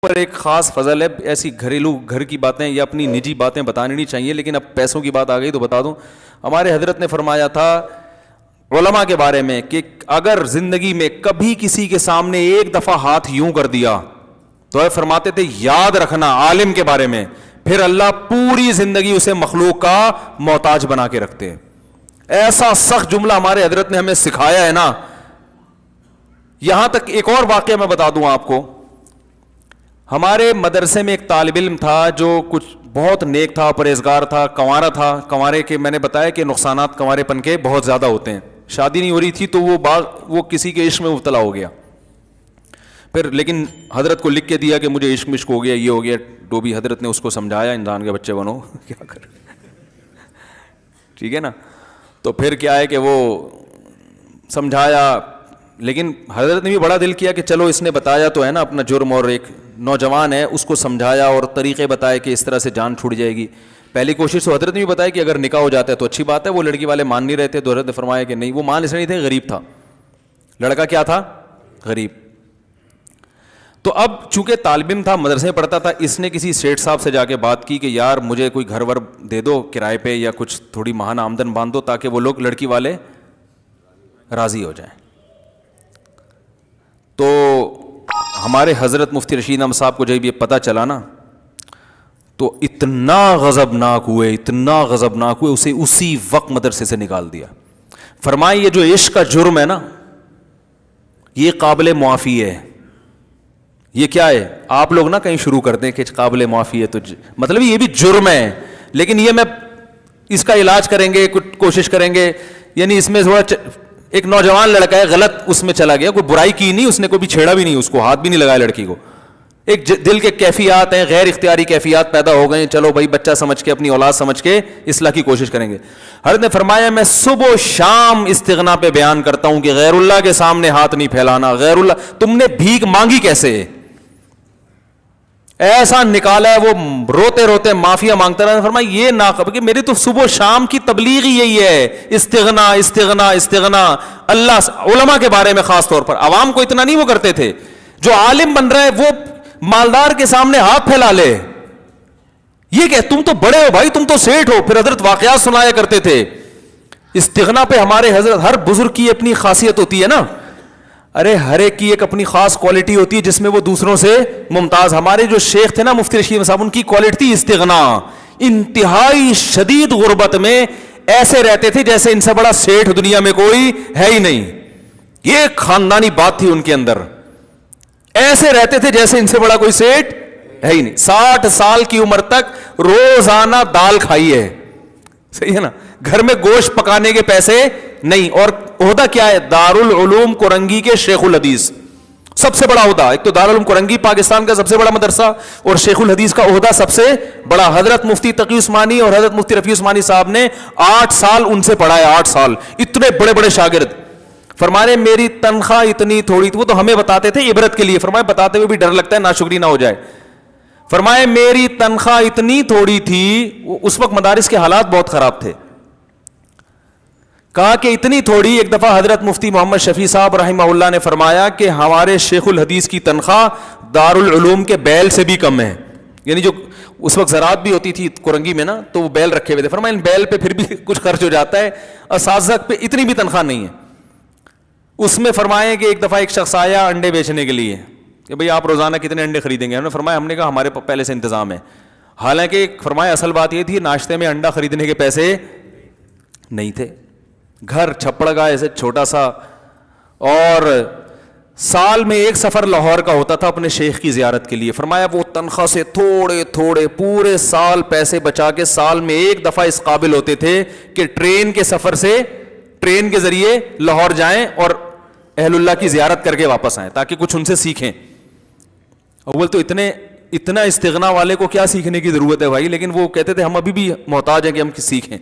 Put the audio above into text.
پر ایک خاص فضل ہے, ایسی گھریلو گھر کی باتیں یا اپنی نجی باتیں بتانی نہیں چاہیے, لیکن اب پیسوں کی بات آ گئی تو بتا دوں. ہمارے حضرت نے فرمایا تھا علماء کے بارے میں کہ اگر زندگی میں کبھی کسی کے سامنے ایک دفعہ ہاتھ یوں کر دیا تو فرماتے تھے یاد رکھنا عالم کے بارے میں, پھر اللہ پوری زندگی اسے مخلوق کا محتاج بنا کے رکھتے ہیں. ایسا سخت جملہ ہمارے حضرت نے ہمیں سکھایا ہے نا. یہاں تک ایک اور واقعہ میں بتا دوں آپ کو. ہمارے مدرسے میں ایک طالب علم تھا جو کچھ بہت نیک تھا, پرہیزگار تھا, کنوارا تھا. کنوارے کے میں نے بتایا کہ نقصانات کنوارے پن کے بہت زیادہ ہوتے ہیں. شادی نہیں ہو رہی تھی تو وہ کسی کے عشق میں مبتلا ہو گیا. پھر لیکن حضرت کو لکھ کے دیا کہ مجھے عشق ہو گیا, یہ ہو گیا. تو بھی حضرت نے اس کو سمجھایا انسان کے بچے بنو کیا کر, ٹھیک ہے نا. تو پھر کیا ہے کہ وہ سمجھایا, لیکن حضرت نے بھی بڑا دل کیا کہ چلو اس نے بتایا تو ہے نا اپنا جرم, اور ایک نوجوان ہے اس کو سمجھایا اور طریقے بتائے کہ اس طرح سے جان چھوٹ جائے گی. پہلی کوشش تو حضرت نے بھی بتایا کہ اگر نکاح ہو جاتا ہے تو اچھی بات ہے. وہ لڑکی والے مان نہیں رہے تھے, تو حضرت نے فرمایا کہ نہیں, وہ مان اس نہیں تھے, غریب تھا لڑکا. کیا تھا؟ غریب. تو اب چونکہ طالب علم تھا, مدرسے میں پڑھتا تھا, اس نے کسی سیٹھ صاحب سے جا کے بات کی کہ یار مجھے کوئی گھر ور دے دو کرائے پہ, یا کچھ تھوڑی ماہانہ آمدن باندھ دو تاکہ وہ لوگ لڑکی والے راضی ہو جائیں. تو ہمارے حضرت مفتی رشید احمد صاحب کو جب یہ پتہ چلا نا تو اتنا غضبناک ہوئے, اسے اسی وقت مدرسے سے نکال دیا. فرمائے یہ جو عشق کا جرم ہے نا یہ قابل معافی ہے. یہ کیا ہے؟ آپ لوگ نا کہیں شروع کر دیں کہ قابل معافی ہے, تو مطلب یہ بھی جرم ہے, لیکن یہ میں اس کا علاج کریں گے, کچھ کوشش کریں گے. یعنی اس میں تھوڑا ایک نوجوان لڑکا ہے غلط اس میں چلا گیا, کوئی برائی کی نہیں, اس نے کوئی چھیڑا بھی نہیں, اس کو ہاتھ بھی نہیں لگایا لڑکی کو. ایک دل کے کیفیات ہیں, غیر اختیاری کیفیات پیدا ہو گئے. چلو بھائی بچہ سمجھ کے, اپنی اولاد سمجھ کے اصلاح کی کوشش کریں گے. حضرت نے فرمایا میں صبح و شام استغنا پہ بیان کرتا ہوں کہ غیر اللہ کے سامنے ہاتھ نہیں پھیلانا. غیر اللہ, تم نے بھیک مانگی کیسے؟ ایسا نکالا ہے, وہ روتے روتے معافیا مانگتا رہا. فرمایا یہ نہ کہ میری تو صبح و شام کی تبلیغ ہی یہی ہے, استغنا استغنا استغنا. اللہ علماء کے بارے میں خاص طور پر, عوام کو اتنا نہیں وہ کرتے تھے. جو عالم بن رہا ہے وہ مالدار کے سامنے ہاتھ پھیلا لے, یہ کہ تم تو بڑے ہو بھائی, تم تو سیٹھ ہو. پھر حضرت واقعات سنایا کرتے تھے. استغنا پہ ہمارے حضرت, ہر بزرگ کی اپنی خاصیت ہوتی ہے نا. ارے ہر ایک کی ایک اپنی خاص کوالٹی ہوتی ہے جس میں وہ دوسروں سے ممتاز. ہمارے جو شیخ تھے نا مفتی رشید صاحب, ان کی کوالٹی تھی استغنا. انتہائی شدید غربت میں ایسے رہتے تھے جیسے ان سے بڑا سیٹھ دنیا میں کوئی ہے ہی نہیں. یہ خاندانی بات تھی ان کے اندر. ایسے رہتے تھے جیسے ان سے بڑا کوئی سیٹھ ہے ہی نہیں. 60 سال کی عمر تک روزانہ دال کھائی ہے, صحیح ہے نا. گھر میں گوشت پکانے کے پیسے نہیں. اور عہدہ کیا ہے؟ دارالعلوم کورنگی کے شیخ الحدیث, سب سے بڑا عہدہ. ایک تو دارالعلوم کورنگی پاکستان کا سب سے بڑا مدرسہ, اور شیخ الحدیث کا عہدہ سب سے بڑا. حضرت مفتی تقی عثمانی اور حضرت مفتی رفیع عثمانی صاحب نے 8 سال ان سے پڑھا ہے. 8 سال, اتنے بڑے بڑے شاگرد. فرمانے میری تنخواہ اتنی تھوڑی تھی, وہ تو ہمیں بتاتے تھے عبرت کے لیے. فرمائے بتاتے ہوئے بھی ڈر لگتا ہے ناشکری نہ ہو جائے. فرمائے میری تنخواہ اتنی تھوڑی تھی, اس وقت مدارس کے حالات بہت خراب تھے. کہا کہ اتنی تھوڑی. ایک دفعہ حضرت مفتی محمد شفیع صاحب رحمہ اللہ نے فرمایا کہ ہمارے شیخ الحدیث کی تنخواہ دارالعلوم کے بیل سے بھی کم ہے. یعنی جو اس وقت زراعت بھی ہوتی تھی کورنگی میں نا, تو وہ بیل رکھے ہوئے تھے. فرمایا ان بیل پہ پھر بھی کچھ خرچ ہو جاتا ہے, اساتذہ پہ اتنی بھی تنخواہ نہیں ہے. اس میں فرمائے کہ ایک دفعہ ایک شخص آیا انڈے بیچنے کے لیے کہ بھئی آپ روزانہ کتنے انڈے خریدیں گے. انہوں نے فرمایا ہم نے کہا ہمارے پہلے سے انتظام ہے. حالانکہ فرمایا اصل بات یہ تھی ناشتے میں انڈا خریدنے کے پیسے نہیں تھے. گھر چھپڑ گا ایسے چھوٹا سا, اور سال میں ایک سفر لاہور کا ہوتا تھا اپنے شیخ کی زیارت کے لیے. فرمایا وہ تنخواہ سے تھوڑے تھوڑے پورے سال پیسے بچا کے سال میں ایک دفعہ اس قابل ہوتے تھے کہ ٹرین کے سفر سے, ٹرین کے ذریعے لاہور جائیں اور اہل اللہ کی زیارت کر کے واپس آئیں تاکہ کچھ ان سے سیکھیں. اول تو اتنا استغنا والے کو کیا سیکھنے کی ضرورت ہے بھائی, لیکن وہ کہتے تھے ہم ابھی بھی محتاج ہیں کہ ہم سیکھیں.